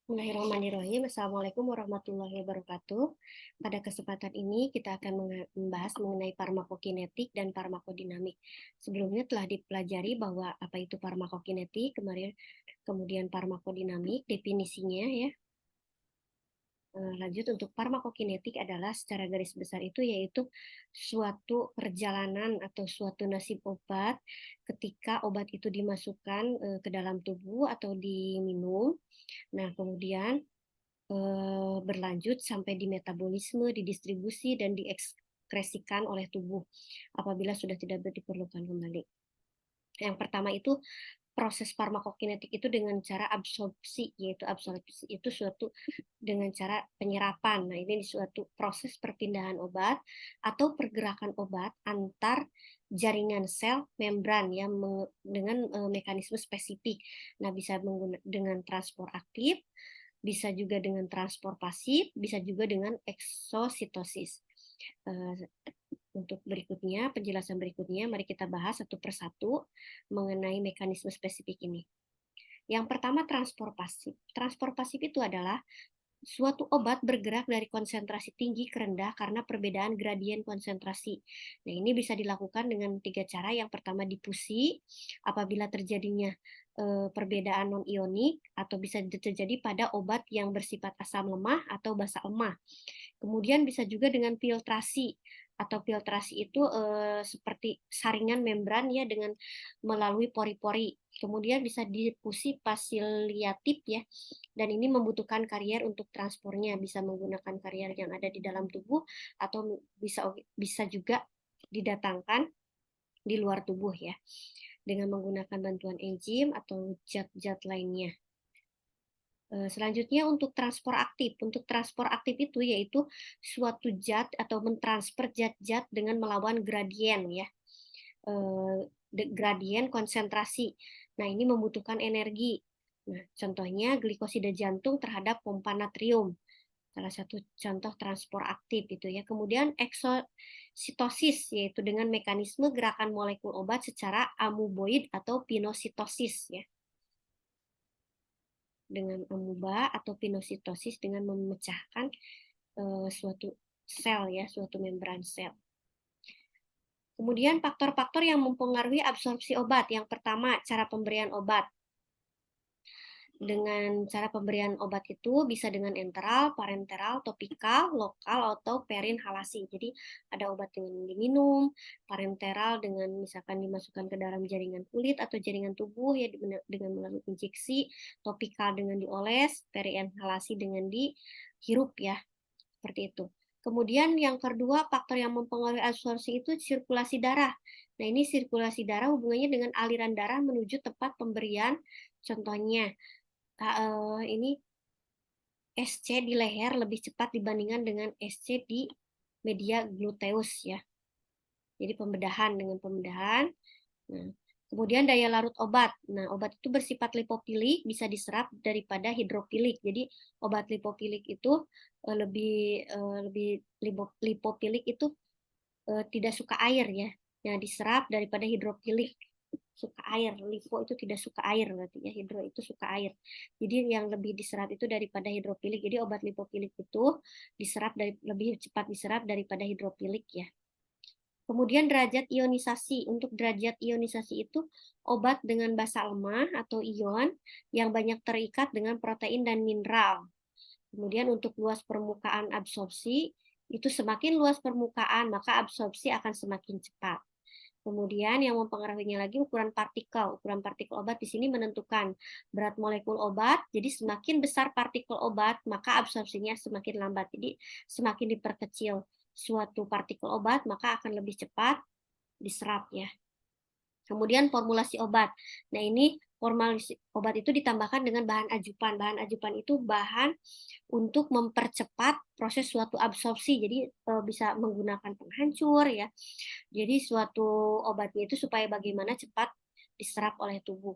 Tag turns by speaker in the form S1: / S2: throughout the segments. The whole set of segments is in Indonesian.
S1: Bismillahirrahmanirrahim. Assalamualaikum warahmatullahi wabarakatuh. Pada kesempatan ini kita akan membahas mengenai farmakokinetik dan farmakodinamik. Sebelumnya telah dipelajari bahwa apa itu farmakokinetik, kemudian farmakodinamik, definisinya ya. Lanjut untuk farmakokinetik adalah secara garis besar itu yaitu suatu perjalanan atau suatu nasib obat ketika obat itu dimasukkan ke dalam tubuh atau diminum. Nah, kemudian berlanjut sampai di metabolisme, didistribusi, dan diekskresikan oleh tubuh apabila sudah tidak diperlukan kembali. Yang pertama itu proses farmakokinetik itu dengan cara absorpsi, yaitu absorpsi itu suatu dengan cara penyerapan. Nah, ini suatu proses perpindahan obat atau pergerakan obat antar jaringan sel membran ya dengan mekanisme spesifik. Nah, bisa dengan transport aktif, bisa juga dengan transport pasif, bisa juga dengan eksositosis. Untuk berikutnya, penjelasan berikutnya, mari kita bahas satu persatu mengenai mekanisme spesifik ini. Yang pertama, transport pasif. Transport pasif itu adalah suatu obat bergerak dari konsentrasi tinggi ke rendah karena perbedaan gradien konsentrasi. Nah, ini bisa dilakukan dengan 3 cara. Yang pertama, difusi apabila terjadinya perbedaan non-ionik atau bisa terjadi pada obat yang bersifat asam lemah atau basa lemah. Kemudian bisa juga dengan filtrasi atau filtrasi itu seperti saringan membran ya dengan melalui pori-pori. Kemudian bisa difusi pasiliatif ya, dan ini membutuhkan karier untuk transportnya, bisa menggunakan karier yang ada di dalam tubuh atau bisa juga didatangkan di luar tubuh ya, dengan menggunakan bantuan enzim atau zat-zat lainnya. Selanjutnya untuk transport aktif. Untuk transport aktif itu yaitu suatu zat atau mentransfer zat-zat dengan melawan gradien ya, gradien konsentrasi. Nah, ini membutuhkan energi. Nah, contohnya glikosida jantung terhadap pompa natrium. Salah satu contoh transport aktif itu ya. Kemudian eksositosis yaitu dengan mekanisme gerakan molekul obat secara amuboid atau pinositosis ya. Dengan amuba atau pinositosis dengan memecahkan suatu sel ya, suatu membran sel. Kemudian faktor-faktor yang mempengaruhi absorpsi obat. Yang pertama, cara pemberian obat. Dengan cara pemberian obat itu bisa dengan enteral, parenteral, topikal, lokal, atau perinhalasi. Jadi ada obat dengan diminum, parenteral dengan misalkan dimasukkan ke dalam jaringan kulit atau jaringan tubuh ya dengan melalui injeksi, topikal dengan dioles, perinhalasi dengan dihirup ya, seperti itu. Kemudian yang kedua, faktor yang mempengaruhi absorpsi itu sirkulasi darah. Nah, ini sirkulasi darah hubungannya dengan aliran darah menuju tempat pemberian. Contohnya, ini SC di leher lebih cepat dibandingkan dengan SC di media gluteus ya. Jadi pembedahan dengan pembedahan. Nah, kemudian daya larut obat. Nah, obat itu bersifat lipofilik, bisa diserap daripada hidrofilik. Jadi obat lipofilik itu lebih lipofilik itu tidak suka air ya. Nah, diserap daripada hidrofilik suka air. Lipo itu tidak suka air berarti ya, hidro itu suka air. Jadi yang lebih diserap itu daripada hidrofilik. Jadi obat lipofilik itu lebih cepat diserap daripada hidrofilik ya. Kemudian derajat ionisasi. Untuk derajat ionisasi itu obat dengan basa lemah atau ion yang banyak terikat dengan protein dan mineral. Kemudian untuk luas permukaan absorpsi, itu semakin luas permukaan, maka absorpsi akan semakin cepat. Kemudian yang mempengaruhinya lagi ukuran partikel. Ukuran partikel obat di sini menentukan berat molekul obat. Jadi semakin besar partikel obat, maka absorpsinya semakin lambat. Jadi semakin diperkecil suatu partikel obat, maka akan lebih cepat diserap ya. Kemudian formulasi obat. Nah, ini formulasi obat itu ditambahkan dengan bahan ajupan. Bahan ajupan itu bahan untuk mempercepat proses suatu absorpsi. Jadi bisa menggunakan penghancur ya. Jadi suatu obatnya itu supaya bagaimana cepat diserap oleh tubuh.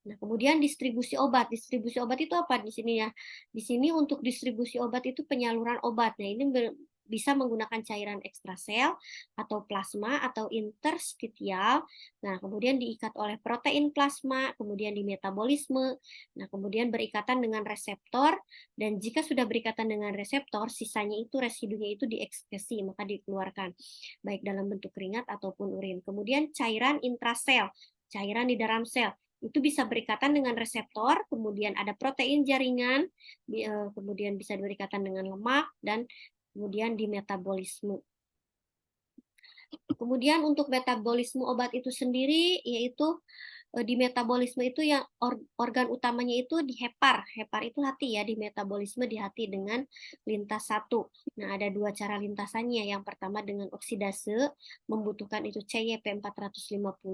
S1: Nah, kemudian distribusi obat. Distribusi obat itu apa di sini ya? Di sini untuk distribusi obat itu penyaluran obat. Nah, ini bisa menggunakan cairan ekstrasel atau plasma atau interstitial. Nah, kemudian diikat oleh protein plasma, kemudian dimetabolisme. Nah, kemudian berikatan dengan reseptor, dan jika sudah berikatan dengan reseptor, sisanya itu residunya itu diekskresi, maka dikeluarkan baik dalam bentuk keringat ataupun urin. Kemudian cairan intrasel, cairan di dalam sel itu bisa berikatan dengan reseptor, kemudian ada protein jaringan, kemudian bisa berikatan dengan lemak, dan kemudian di metabolisme. Kemudian untuk metabolisme obat itu sendiri, yaitu di metabolisme itu yang organ utamanya itu di hepar. Hepar itu hati ya, di metabolisme di hati dengan lintas satu. Nah, ada dua cara lintasannya. Yang pertama dengan oksidase, membutuhkan itu CYP450,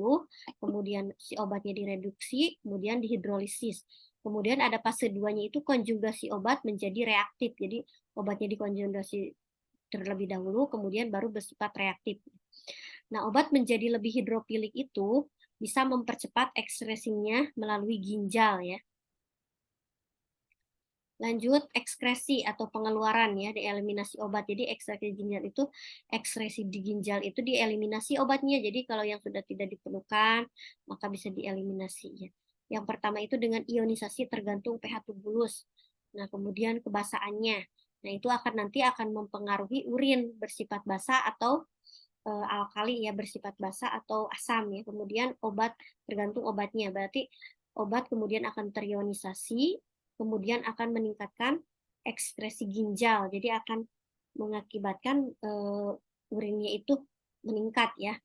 S1: kemudian si obatnya direduksi, kemudian dihidrolisis. Kemudian ada fase 2-nya itu konjugasi obat menjadi reaktif. Jadi obatnya dikonjugasi terlebih dahulu, kemudian baru bersifat reaktif. Nah, obat menjadi lebih hidrofilik itu bisa mempercepat ekskresinya melalui ginjal ya. Lanjut ekskresi atau pengeluaran ya, dieliminasi obat. Jadi ekskresi ginjal itu, ekskresi di ginjal itu dieliminasi obatnya. Jadi kalau yang sudah tidak diperlukan, maka bisa dieliminasi ya. Yang pertama itu dengan ionisasi tergantung pH tubulus. Nah, kemudian kebasahannya. Nah, itu nanti akan mempengaruhi urin bersifat basa atau alkali ya, bersifat basa atau asam ya. Kemudian obat tergantung obatnya. Berarti obat kemudian akan terionisasi, kemudian akan meningkatkan ekskresi ginjal. Jadi akan mengakibatkan urinnya itu meningkat ya,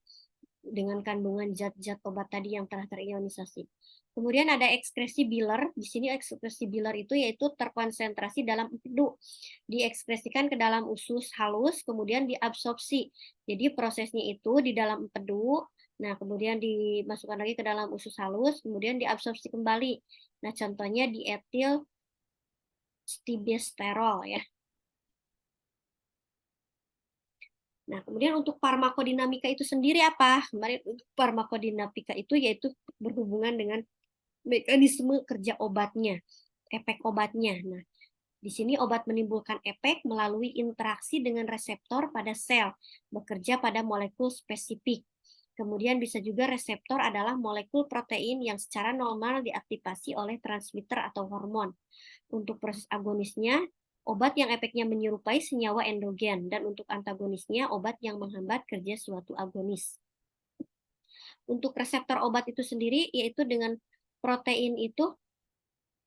S1: dengan kandungan zat-zat obat tadi yang telah terionisasi. Kemudian ada ekskresi biler. Di sini ekskresi biler itu yaitu terkonsentrasi dalam empedu, diekspresikan ke dalam usus halus, kemudian diabsorpsi. Jadi prosesnya itu di dalam empedu, nah kemudian dimasukkan lagi ke dalam usus halus, kemudian diabsorpsi kembali. Nah, contohnya di etil stibestetrol ya. Nah, kemudian untuk farmakodinamika itu sendiri apa? Kemarin untuk farmakodinamika itu yaitu berhubungan dengan mekanisme kerja obatnya, efek obatnya. Nah, di sini obat menimbulkan efek melalui interaksi dengan reseptor pada sel, bekerja pada molekul spesifik. Kemudian bisa juga reseptor adalah molekul protein yang secara normal diaktifasi oleh transmitter atau hormon. Untuk proses agonisnya, obat yang efeknya menyerupai senyawa endogen, dan untuk antagonisnya, obat yang menghambat kerja suatu agonis. Untuk reseptor obat itu sendiri, yaitu dengan protein itu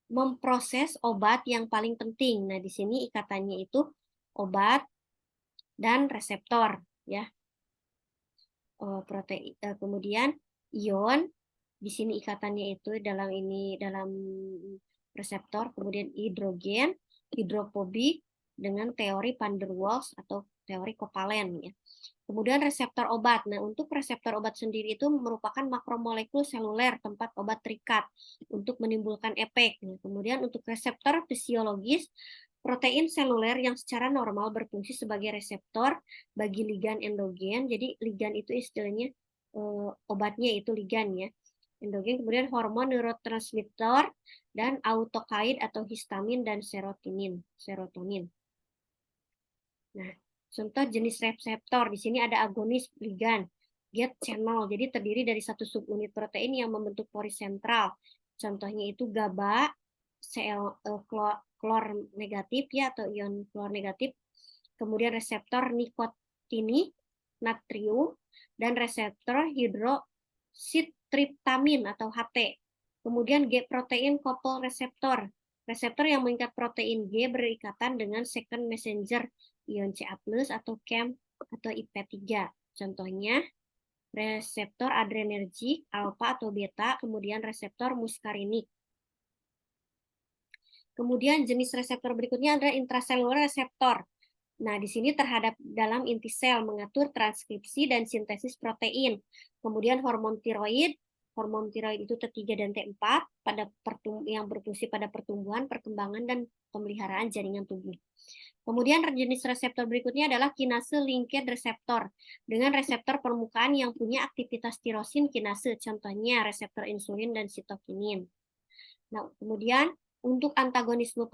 S1: memproses obat yang paling penting. Nah, di sini ikatannya itu obat dan reseptor ya. Protein kemudian ion, di sini ikatannya itu dalam reseptor, kemudian hidrogen, hidrofobik dengan teori van der Waals atau teori kovalen ya. Kemudian reseptor obat. Nah, untuk reseptor obat sendiri itu merupakan makromolekul seluler tempat obat terikat untuk menimbulkan efek. Nah, kemudian untuk reseptor fisiologis, protein seluler yang secara normal berfungsi sebagai reseptor bagi ligan endogen. Jadi ligan itu istilahnya obatnya itu ligan ya. Endogen, kemudian hormon neurotransmitter dan autokain atau histamin dan serotonin. Nah, contoh jenis reseptor, di sini ada agonis ligan, gate channel, jadi terdiri dari satu subunit protein yang membentuk pori sentral. Contohnya itu GABA, klor negatif ya, atau ion klor negatif. Kemudian reseptor nikotini, natrium, dan reseptor hidroksitriptamin atau HT. Kemudian G protein couple reseptor, reseptor yang mengikat protein G berikatan dengan second messenger ion Ca+ atau CAM atau IP3. Contohnya reseptor adrenergic alfa atau beta, kemudian reseptor muskarinik. Kemudian jenis reseptor berikutnya adalah intraselular reseptor. Nah, di sini terhadap dalam inti sel mengatur transkripsi dan sintesis protein. Kemudian hormon tiroid itu T3 dan T4 yang berfungsi pada pertumbuhan, perkembangan, dan pemeliharaan jaringan tubuh. Kemudian jenis reseptor berikutnya adalah kinase linked reseptor dengan reseptor permukaan yang punya aktivitas tirosin kinase, contohnya reseptor insulin dan sitokinin. Nah, kemudian untuk antagonisme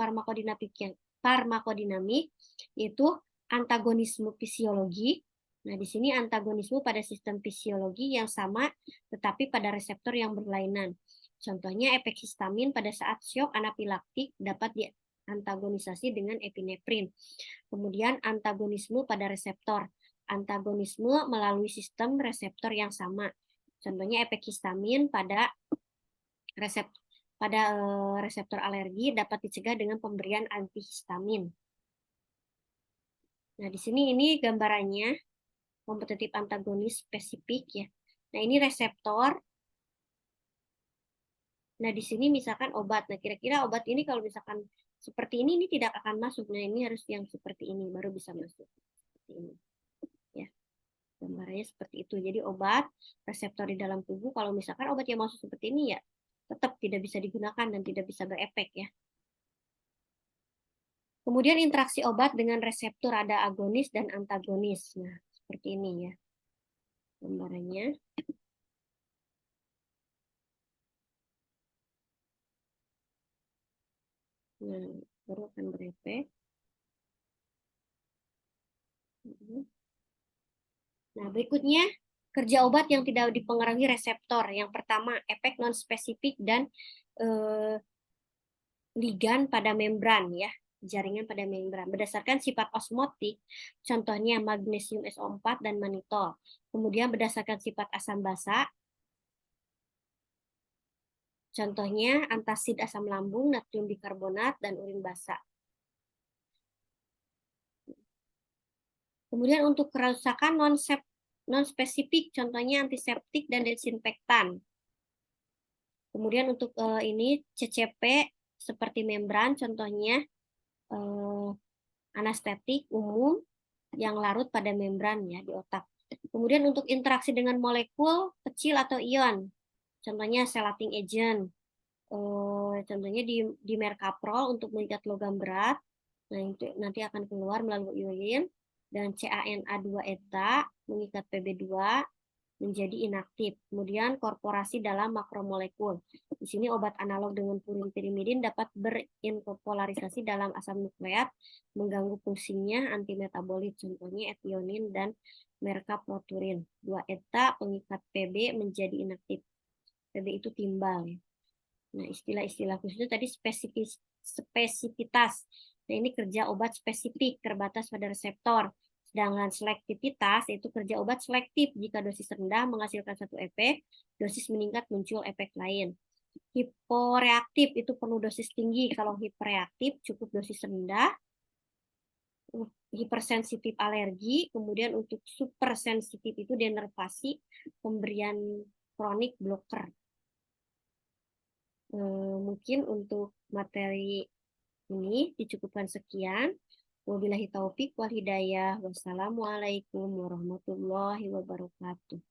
S1: farmakodinamik yaitu antagonisme fisiologi. Nah, di sini antagonisme pada sistem fisiologi yang sama tetapi pada reseptor yang berlainan. Contohnya efek histamin pada saat syok anafilaktik dapat diantagonisasi dengan epinefrin. Kemudian antagonisme pada reseptor. Antagonisme melalui sistem reseptor yang sama. Contohnya efek histamin pada reseptor alergi dapat dicegah dengan pemberian antihistamin. Nah, di sini ini gambarannya kompetitif antagonis spesifik ya. Nah, ini reseptor. Nah, di sini misalkan obat. Nah, kira-kira obat ini kalau misalkan seperti ini tidak akan masuk. Nah, ini harus yang seperti ini baru bisa masuk. Seperti ini. Ya. Gambarnya seperti itu. Jadi obat reseptor di dalam tubuh kalau misalkan obat yang masuk seperti ini ya tetap tidak bisa digunakan dan tidak bisa berefek ya. Kemudian interaksi obat dengan reseptor ada agonis dan antagonis. Nah, seperti ini ya gambarannya. Nah, baru akan berefek. Nah, berikutnya kerja obat yang tidak dipengaruhi reseptor. Yang pertama, efek non-spesifik dan ligan pada membran ya. Jaringan pada membran berdasarkan sifat osmotik, contohnya magnesium SO4 dan manitol. Kemudian berdasarkan sifat asam basa, contohnya antasid asam lambung, natrium bikarbonat, dan urin basa. Kemudian untuk kerusakan non-spesifik, contohnya antiseptik dan desinfektan. Kemudian untuk ini CCP seperti membran, contohnya anestetik umum yang larut pada membran ya di otak. Kemudian untuk interaksi dengan molekul kecil atau ion, contohnya chelating agent, contohnya di mercaprol untuk mengikat logam berat, nah itu nanti akan keluar melalui urin, dan CaNA2-ETA mengikat Pb2 menjadi inaktif. Kemudian korporasi dalam makromolekul. Di sini obat analog dengan purinpirimidin dapat berinkorporasi dalam asam nukleat, mengganggu fungsinya antimetabolit, contohnya ethionin dan mercaptorin. 2-eta pengikat Pb menjadi inaktif. Pb itu timbal. Nah, istilah-istilah khususnya tadi spesifitas. Nah, ini kerja obat spesifik terbatas pada reseptor. Sedangkan selektivitas itu kerja obat selektif. Jika dosis rendah menghasilkan satu efek, dosis meningkat muncul efek lain. Hiporeaktif itu perlu dosis tinggi. Kalau hiperreaktif cukup dosis rendah. Hipersensitif alergi, kemudian untuk supersensitif itu denervasi, pemberian kronik bloker. Mungkin untuk materi ini dicukupkan sekian. Wabillahi taufik wal hidayah. Wassalamualaikum warahmatullahi wabarakatuh.